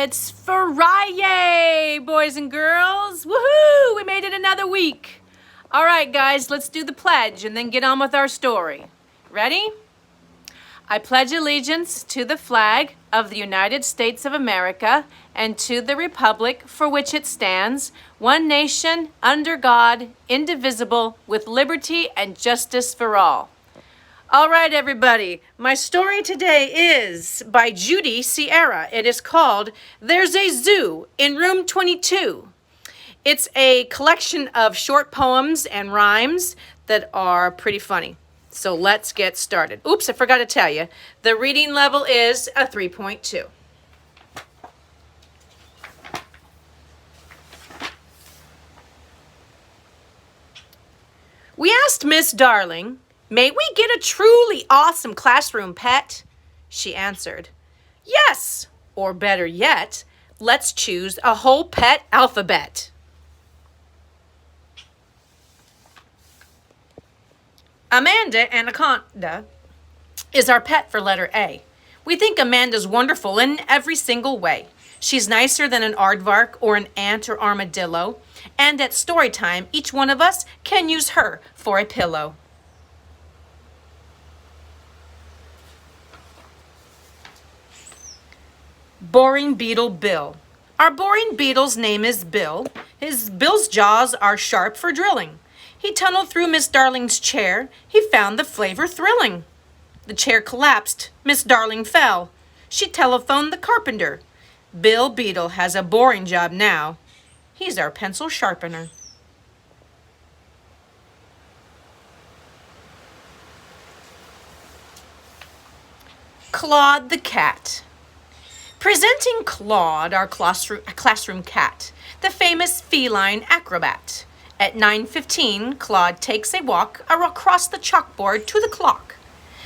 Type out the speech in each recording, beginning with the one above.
It's Friday, boys and girls. Woohoo! We made it another week. All right, guys, let's do the pledge and then get on with our story. Ready? I pledge allegiance to the flag of the United States of America and to the republic for which it stands, one nation, under God, indivisible, with liberty and justice for all. All right, everybody. My story today is by Judy Sierra. It is called There's a Zoo in Room 22. It's a collection of short poems and rhymes that are pretty funny. So let's get started. Oops, I forgot to tell you. The reading level is a 3.2. We asked Miss Darling, "May we get a truly awesome classroom pet?" She answered, "Yes, or better yet, let's choose a whole pet alphabet." Amanda Anaconda is our pet for letter A. We think Amanda's wonderful in every single way. She's nicer than an aardvark or an ant or armadillo, and at story time, each one of us can use her for a pillow. Boring Beetle Bill. Our boring beetle's name is Bill. Bill's jaws are sharp for drilling. He tunneled through Miss Darling's chair. He found the flavor thrilling. The chair collapsed. Miss Darling fell. She telephoned the carpenter. Bill Beetle has a boring job now. He's our pencil sharpener. Claude the Cat. Presenting Claude, our classroom cat, the famous feline acrobat. At 9:15, Claude takes a walk across the chalkboard to the clock,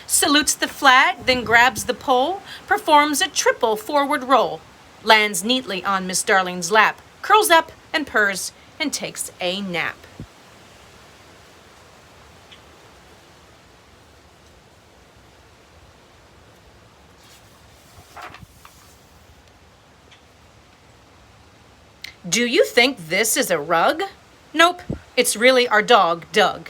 salutes the flag, then grabs the pole, performs a triple forward roll, lands neatly on Miss Darling's lap, curls up and purrs, and takes a nap. Do you think this is a rug? Nope, it's really our dog, Doug.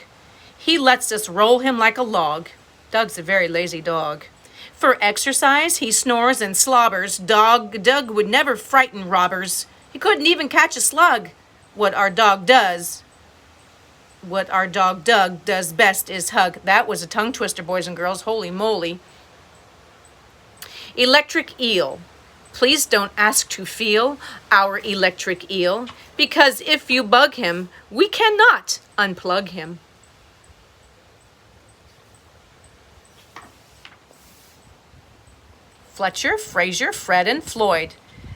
He lets us roll him like a log. Doug's a very lazy dog. For exercise, he snores and slobbers. Doug would never frighten robbers. He couldn't even catch a slug. What our dog Doug does best is hug. That was a tongue twister, boys and girls. Holy moly. Electric eel. Please don't ask to feel our electric eel, because if you bug him, we cannot unplug him. Fletcher, Fraser, Fred, and Floyd.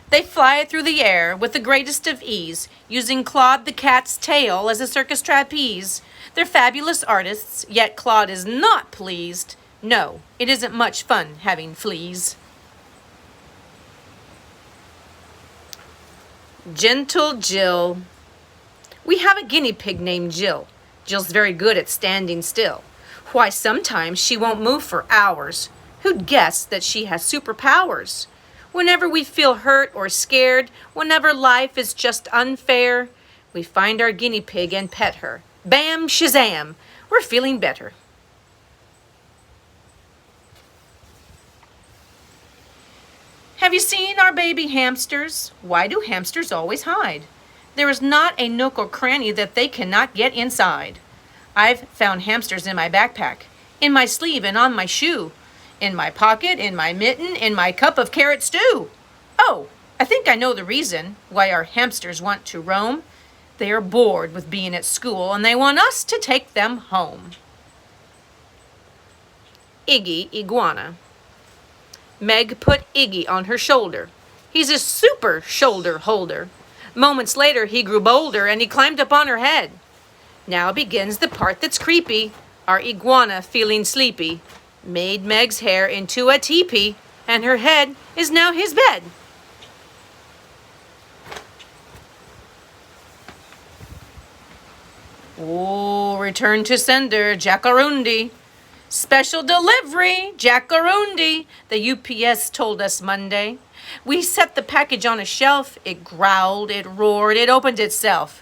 They fly through the air with the greatest of ease, using Claude the cat's tail as a circus trapeze. They're fabulous artists, yet Claude is not pleased. No, it isn't much fun having fleas. Gentle Jill. We have a guinea pig named Jill. Jill's very good at standing still. Why, sometimes she won't move for hours. Who'd guess that she has superpowers? Whenever we feel hurt or scared, whenever life is just unfair, we find our guinea pig and pet her. Bam, shazam, we're feeling better. Have you seen our baby hamsters? Why do hamsters always hide? There is not a nook or cranny that they cannot get inside. I've found hamsters in my backpack, in my sleeve and on my shoe, in my pocket, in my mitten, in my cup of carrot stew. Oh, I think I know the reason why our hamsters want to roam. They are bored with being at school and they want us to take them home. Iggy Iguana. Meg put Iggy on her shoulder. He's a super shoulder holder. Moments later, he grew bolder and he climbed up on her head. Now begins the part that's creepy. Our iguana, feeling sleepy, made Meg's hair into a teepee, and her head is now his bed. Oh, return to sender, Jackarundi. Special delivery, Jackaroondy, the UPS told us Monday. We set the package on a shelf. It growled, it roared, it opened itself.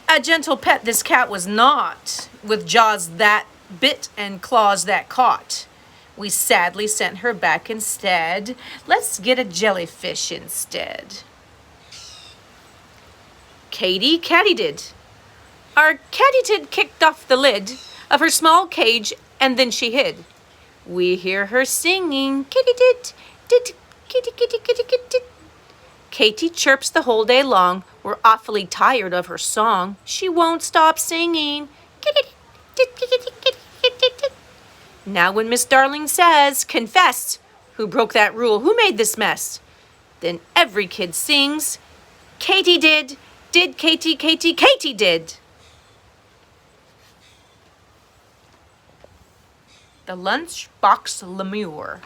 A gentle pet this cat was not, with jaws that bit and claws that caught. We sadly sent her back instead. Let's get a jellyfish instead. Katie Katydid. Our Katydid kicked off the lid of her small cage and then she hid. We hear her singing, Katydid, did, kitty, kitty, kitty, kitty. Katie chirps the whole day long. We're awfully tired of her song. She won't stop singing. Now when Miss Darling says, confess, who broke that rule? Who made this mess? Then every kid sings, Katie did Katie, Katie, Katie did. The lunchbox lemur.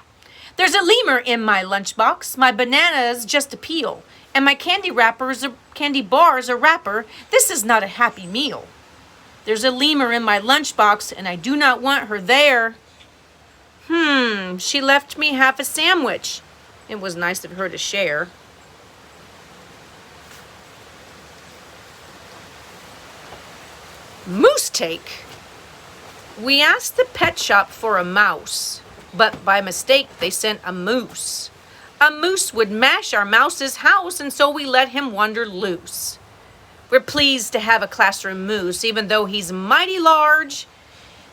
There's a lemur in my lunchbox. My bananas just a peel, and my candy bar's a wrapper. This is not a happy meal. There's a lemur in my lunchbox, and I do not want her there. She left me half a sandwich. It was nice of her to share. Moose take. We asked the pet shop for a mouse, but by mistake they sent a moose. A moose would mash our mouse's house, and so we let him wander loose. We're pleased to have a classroom moose, even though he's mighty large.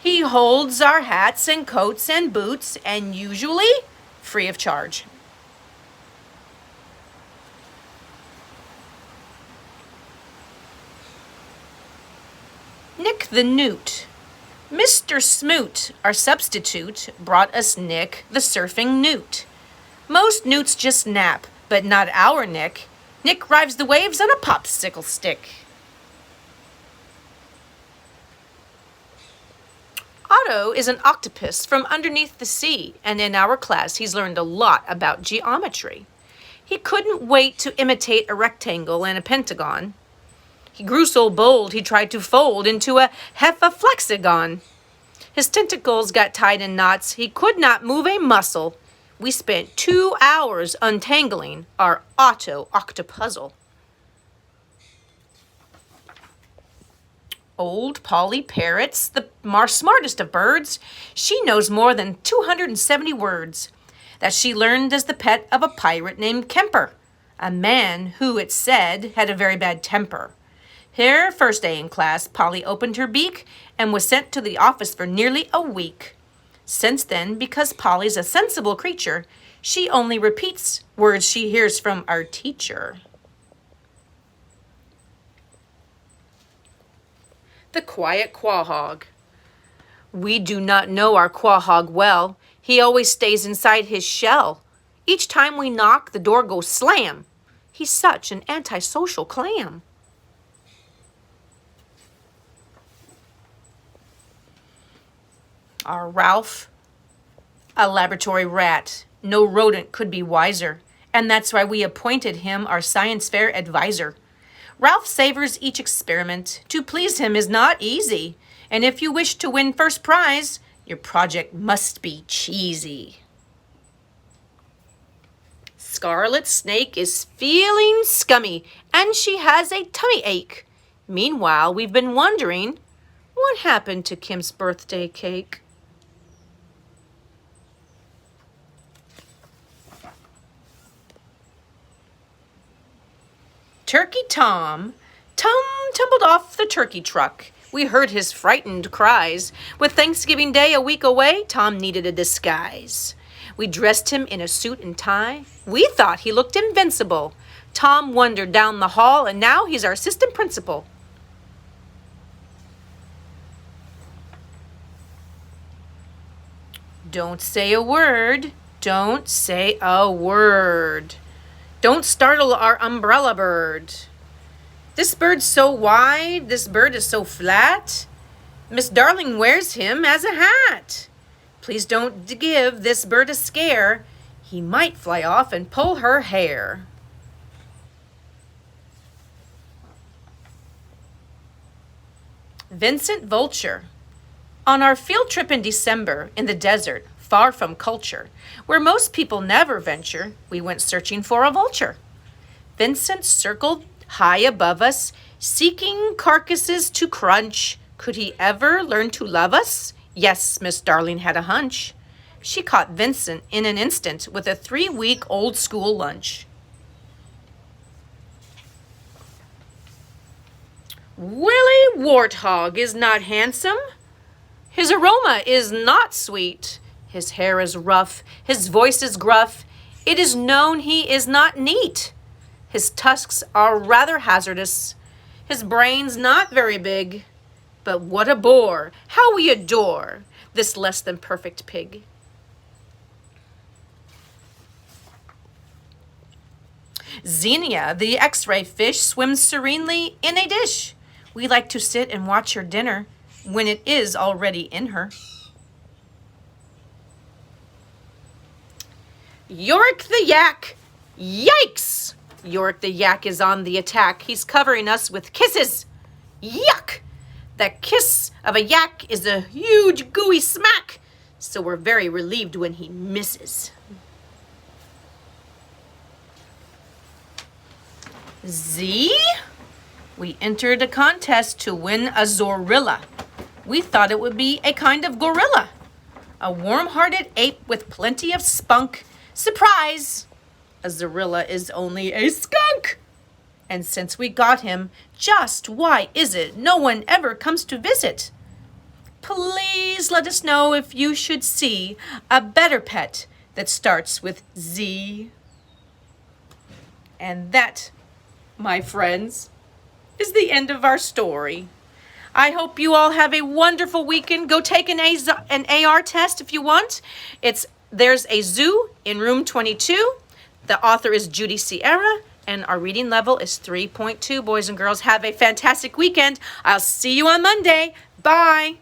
He holds our hats and coats and boots, and usually free of charge. Nick the Newt. Mr. Smoot, our substitute, brought us Nick the surfing newt. Most newts just nap, but not our Nick. Nick rides the waves on a popsicle stick. Otto is an octopus from underneath the sea, and in our class he's learned a lot about geometry. He couldn't wait to imitate a rectangle and a pentagon. He grew so bold he tried to fold into a hepaflexagon. His tentacles got tied in knots. He could not move a muscle. We spent 2 hours untangling our Otto octopuzzle. Old Polly Parrot's the smartest of birds. She knows more than 270 words that she learned as the pet of a pirate named Kemper, a man who, it's said, had a very bad temper. Her first day in class, Polly opened her beak and was sent to the office for nearly a week. Since then, because Polly's a sensible creature, she only repeats words she hears from our teacher. The quiet quahog. We do not know our quahog well. He always stays inside his shell. Each time we knock, the door goes slam. He's such an antisocial clam. Our Ralph, a laboratory rat. No rodent could be wiser, and that's why we appointed him our science fair advisor. Ralph savors each experiment. To please him is not easy, and if you wish to win first prize, your project must be cheesy. Scarlet Snake is feeling scummy, and she has a tummy ache. Meanwhile, we've been wondering, what happened to Kim's birthday cake? Turkey Tom. Tom tumbled off the turkey truck. We heard his frightened cries. With Thanksgiving Day a week away, Tom needed a disguise. We dressed him in a suit and tie. We thought he looked invincible. Tom wandered down the hall, and now he's our assistant principal. Don't say a word. Don't say a word. Don't startle our umbrella bird. This bird's so wide, this bird is so flat. Miss Darling wears him as a hat. Please don't give this bird a scare. He might fly off and pull her hair. Vincent Vulture. On our field trip in December in the desert, far from culture, where most people never venture, we went searching for a vulture. Vincent circled high above us, seeking carcasses to crunch. Could he ever learn to love us? Yes, Miss Darling had a hunch. She caught Vincent in an instant with a 3-week old school lunch. Willie Warthog is not handsome. His aroma is not sweet. His hair is rough. His voice is gruff. It is known he is not neat. His tusks are rather hazardous. His brain's not very big. But what a bore! How we adore this less than perfect pig. Xenia, the X-ray fish, swims serenely in a dish. We like to sit and watch her dinner when it is already in her. Yorick the Yak! Yikes! Yorick the Yak is on the attack. He's covering us with kisses. Yuck! That kiss of a yak is a huge gooey smack, so we're very relieved when he misses. Z? We entered a contest to win a Zorilla. We thought it would be a kind of gorilla. A warm-hearted ape with plenty of spunk. Surprise! A Zorilla is only a skunk. And since we got him, just why is it no one ever comes to visit? Please let us know if you should see a better pet that starts with Z. And that, my friends, is the end of our story. I hope you all have a wonderful weekend. Go take an AR test if you want. There's a zoo in room 22. The author is Judy Sierra, and our reading level is 3.2. Boys and girls, have a fantastic weekend. I'll see you on Monday. Bye.